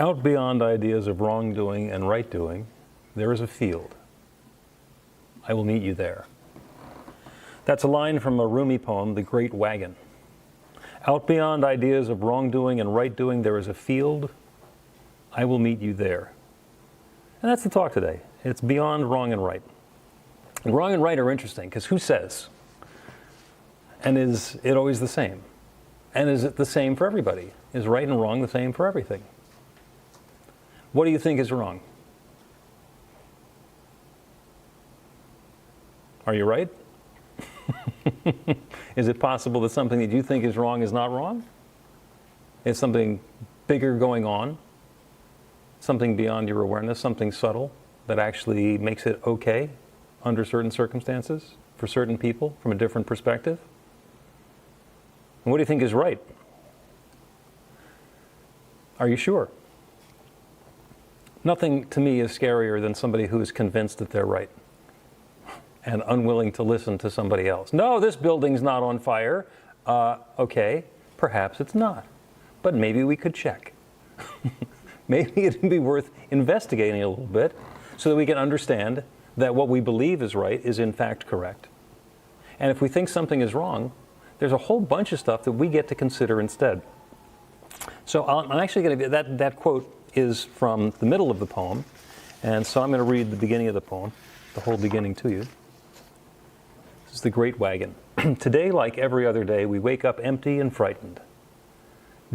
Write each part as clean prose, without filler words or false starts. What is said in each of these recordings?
Out beyond ideas of wrongdoing and right doing, there is a field. I will meet you there. That's a line from a Rumi poem, The Great Wagon. Out beyond ideas of wrongdoing and right doing, there is a field. I will meet you there. And that's the talk today. It's beyond wrong and right. And wrong and right are interesting because who says? And is it always the same? And is it the same for everybody? Is right and wrong the same for everything? What do you think is wrong? Are you right? Is it possible that something that you think is wrong is not wrong? Is something bigger going on? Something beyond your awareness, something subtle that actually makes it okay under certain circumstances, for certain people, from a different perspective? And what do you think is right? Are you sure? Nothing to me is scarier than somebody who is convinced that they're right and unwilling to listen to somebody else. No, this building's not on fire. Okay, perhaps it's not. But maybe we could check. Maybe it'd be worth investigating a little bit so that we can understand that what we believe is right is in fact correct. And if we think something is wrong, there's a whole bunch of stuff that we get to consider instead. So I'm actually going to, that quote is from the middle of the poem, and so I'm going to read the beginning of the poem, the whole beginning to you. This is The Great Wagon. Today, like every other day, we wake up empty and frightened.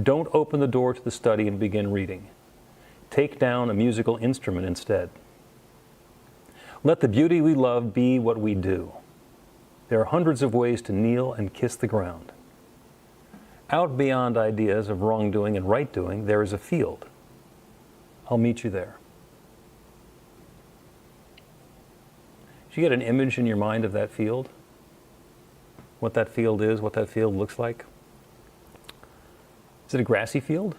Don't open the door to the study and begin reading. Take down a musical instrument instead. Let the beauty we love be what we do. There are hundreds of ways to kneel and kiss the ground. Out beyond ideas of wrongdoing and right doing, there is a field. I'll meet you there. Do you get an image in your mind of that field? What that field is, what that field looks like? Is it a grassy field?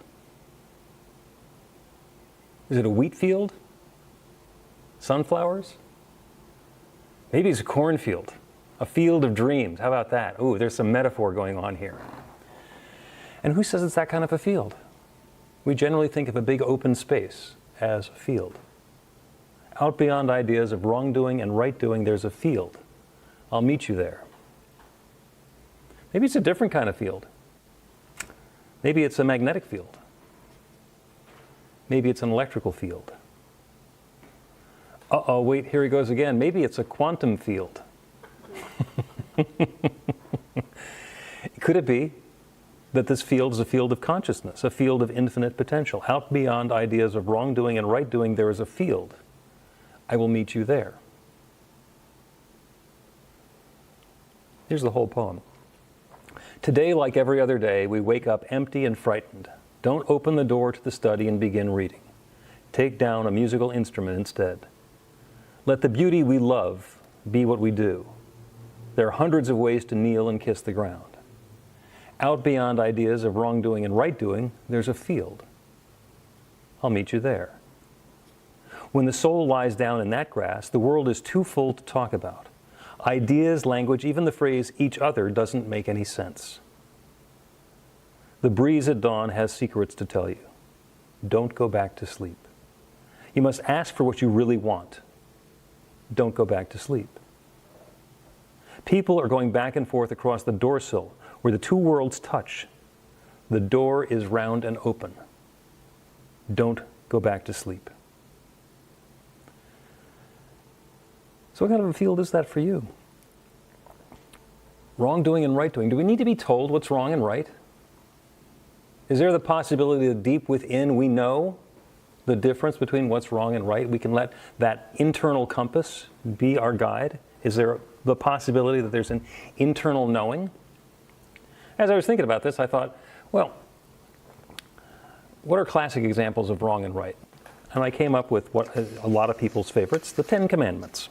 Is it a wheat field? Sunflowers? Maybe it's a cornfield, a field of dreams. How about that? Ooh, there's some metaphor going on here. And who says it's that kind of a field? We generally think of a big open space as a field. Out beyond ideas of wrongdoing and right doing, there's a field. I'll meet you there. Maybe it's a different kind of field. Maybe it's a magnetic field. Maybe it's an electrical field. Uh-oh, wait, here he goes again. Maybe it's a quantum field. Could it be that this field is a field of consciousness, a field of infinite potential? Out beyond ideas of wrongdoing and right doing, there is a field. I will meet you there. Here's the whole poem. Today, like every other day, we wake up empty and frightened. Don't open the door to the study and begin reading. Take down a musical instrument instead. Let the beauty we love be what we do. There are hundreds of ways to kneel and kiss the ground. Out beyond ideas of wrongdoing and right doing, there's a field. I'll meet you there. When the soul lies down in that grass, the world is too full to talk about. Ideas, language, even the phrase each other doesn't make any sense. The breeze at dawn has secrets to tell you. Don't go back to sleep. You must ask for what you really want. Don't go back to sleep. People are going back and forth across the doorsill where the two worlds touch. The door is round and open. Don't go back to sleep. So what kind of a field is that for you? Wrongdoing and right doing. Do we need to be told what's wrong and right? Is there the possibility that deep within we know the difference between what's wrong and right? We can let that internal compass be our guide? Is there the possibility that there's an internal knowing? As I was thinking about this, I thought, well, what are classic examples of wrong and right? And I came up with what a lot of people's favorites, the Ten Commandments.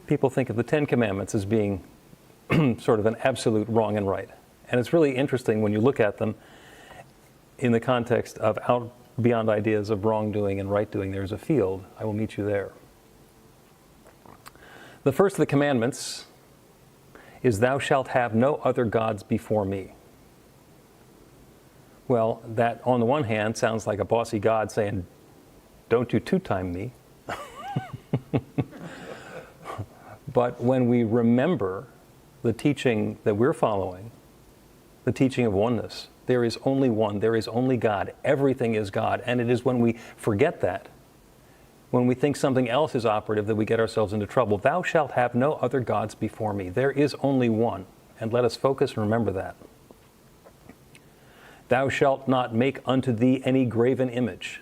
People think of the Ten Commandments as being sort of an absolute wrong and right. And it's really interesting when you look at them in the context of out beyond ideas of wrongdoing and right doing. There's a field. I will meet you there. The first of the commandments is, thou shalt have no other gods before me. Well, that on the one hand sounds like a bossy God saying, don't you two-time me. But when we remember the teaching that we're following, the teaching of oneness, there is only one, there is only God, everything is God. And it is when we forget that, when we think something else is operative, that we get ourselves into trouble. Thou shalt have no other gods before me. There is only one. And let us focus and remember that. Thou shalt not make unto thee any graven image.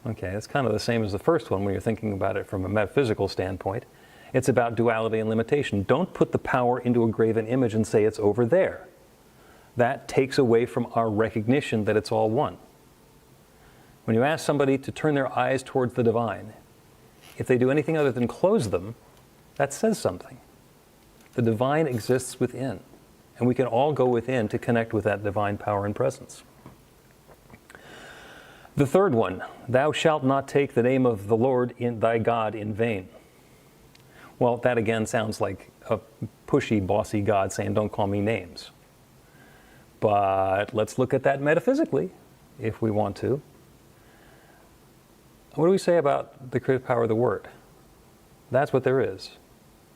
Okay, it's kind of the same as the first one when you're thinking about it from a metaphysical standpoint. It's about duality and limitation. Don't put the power into a graven image and say it's over there. That takes away from our recognition that it's all one. When you ask somebody to turn their eyes towards the divine, if they do anything other than close them, that says something. The divine exists within, and we can all go within to connect with that divine power and presence. The third one, thou shalt not take the name of the Lord thy God in vain. Well, that again sounds like a pushy, bossy God saying, don't call me names. But let's look at that metaphysically, if we want to. What do we say about the creative power of the Word? That's what there is.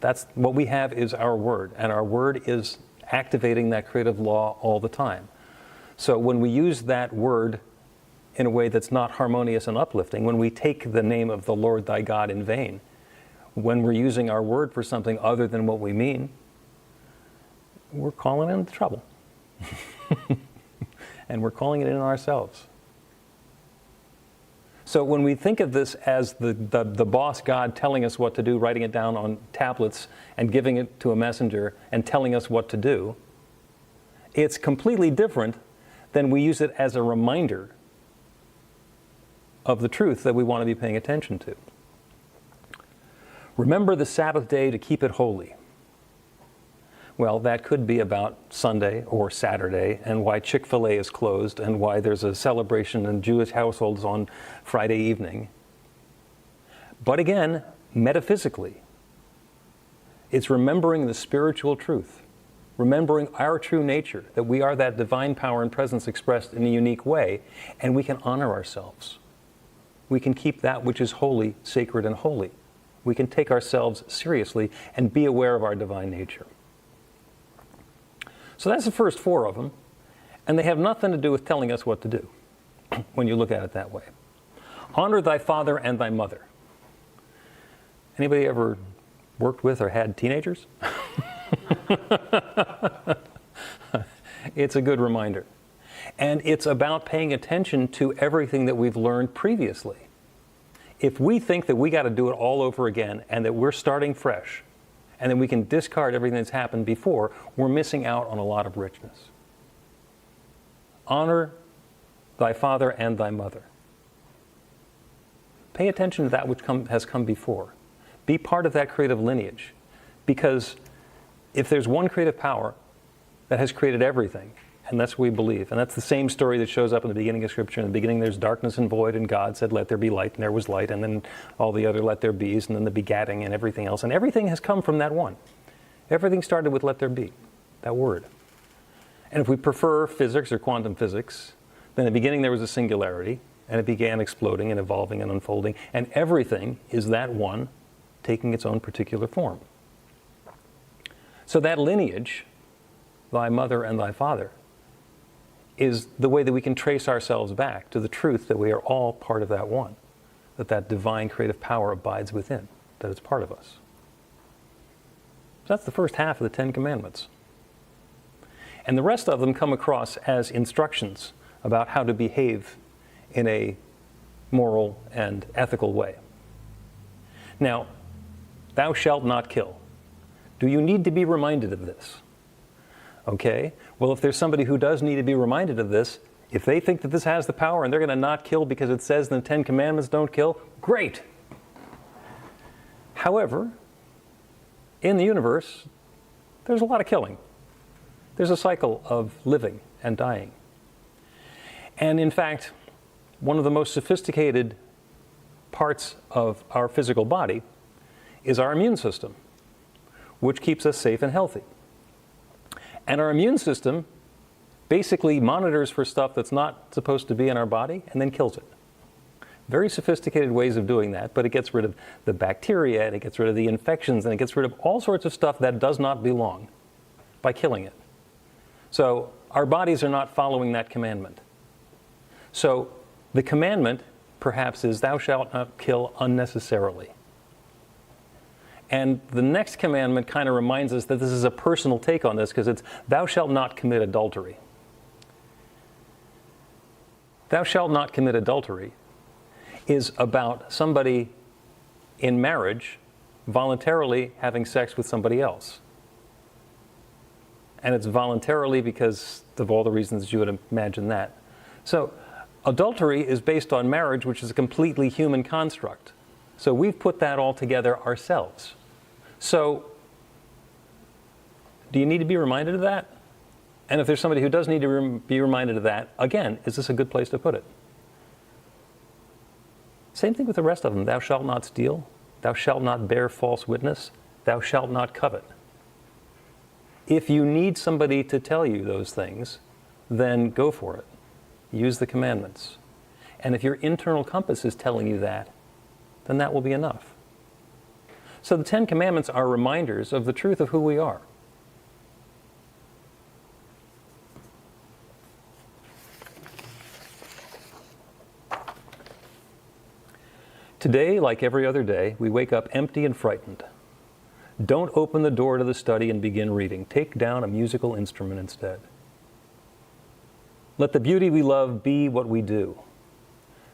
That's what we have is our Word, and our Word is activating that creative law all the time. So when we use that Word in a way that's not harmonious and uplifting, when we take the name of the Lord thy God in vain, when we're using our Word for something other than what we mean, we're calling in trouble. And we're calling it in ourselves. So when we think of this as the boss God telling us what to do, writing it down on tablets and giving it to a messenger and telling us what to do, it's completely different than we use it as a reminder of the truth that we want to be paying attention to. Remember the Sabbath day to keep it holy. Well, that could be about Sunday or Saturday and why Chick-fil-A is closed and why there's a celebration in Jewish households on Friday evening. But again, metaphysically, it's remembering the spiritual truth, remembering our true nature, that we are that divine power and presence expressed in a unique way, and we can honor ourselves. We can keep that which is holy, sacred, and holy. We can take ourselves seriously and be aware of our divine nature. So that's the first four of them, and they have nothing to do with telling us what to do, when you look at it that way. Honor thy father and thy mother. Anybody ever worked with or had teenagers? It's a good reminder. And it's about paying attention to everything that we've learned previously. If we think that we got to do it all over again and that we're starting fresh, and then we can discard everything that's happened before, we're missing out on a lot of richness. Honor thy father and thy mother. Pay attention to that which has come before. Be part of that creative lineage. Because if there's one creative power that has created everything, and that's what we believe, and that's the same story that shows up in the beginning of Scripture. In the beginning there's darkness and void, and God said, let there be light, and there was light, and then all the other let there be's, and then the begatting and everything else. And everything has come from that one. Everything started with let there be, that word. And if we prefer physics or quantum physics, then in the beginning there was a singularity, and it began exploding and evolving and unfolding, and everything is that one taking its own particular form. So that lineage, thy mother and thy father, is the way that we can trace ourselves back to the truth that we are all part of that one, that that divine creative power abides within, that it's part of us. So that's the first half of the Ten Commandments. And the rest of them come across as instructions about how to behave in a moral and ethical way. Now, thou shalt not kill. Do you need to be reminded of this? Okay, well, if there's somebody who does need to be reminded of this, if they think that this has the power and they're going to not kill because it says in the Ten Commandments don't kill, great. However, in the universe, there's a lot of killing. There's a cycle of living and dying. And in fact, one of the most sophisticated parts of our physical body is our immune system, which keeps us safe and healthy. And our immune system basically monitors for stuff that's not supposed to be in our body and then kills it. Very sophisticated ways of doing that, but it gets rid of the bacteria, and it gets rid of the infections, and it gets rid of all sorts of stuff that does not belong by killing it. So our bodies are not following that commandment. So the commandment, perhaps, is thou shalt not kill unnecessarily. And the next commandment kind of reminds us that this is a personal take on this, because it's thou shalt not commit adultery. Thou shalt not commit adultery is about somebody in marriage voluntarily having sex with somebody else. And it's voluntarily because of all the reasons that you would imagine that. So adultery is based on marriage, which is a completely human construct. So we've put that all together ourselves. So do you need to be reminded of that? And if there's somebody who does need to be reminded of that, again, is this a good place to put it? Same thing with the rest of them. Thou shalt not steal. Thou shalt not bear false witness. Thou shalt not covet. If you need somebody to tell you those things, then go for it. Use the commandments. And if your internal compass is telling you that, then that will be enough. So the 10 Commandments are reminders of the truth of who we are. Today, like every other day, we wake up empty and frightened. Don't open the door to the study and begin reading. Take down a musical instrument instead. Let the beauty we love be what we do.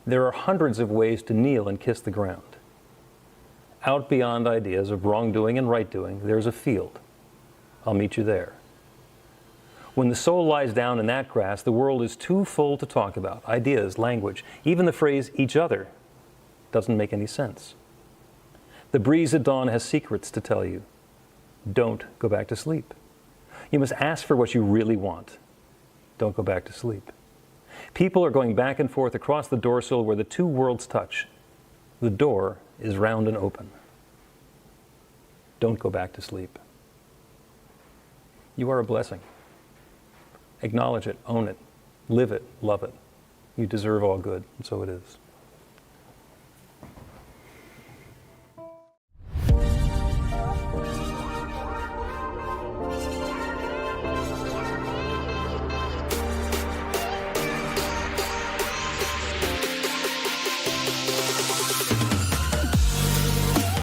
There are hundreds of ways to kneel and kiss the ground. Out beyond ideas of wrongdoing and right-doing, there's a field. I'll meet you there. When the soul lies down in that grass, the world is too full to talk about. Ideas, language, even the phrase each other doesn't make any sense. The breeze at dawn has secrets to tell you. Don't go back to sleep. You must ask for what you really want. Don't go back to sleep. People are going back and forth across the doorsill where the two worlds touch. The door is round and open. Don't go back to sleep. You are a blessing. Acknowledge it, own it, live it, love it. You deserve all good, and so it is.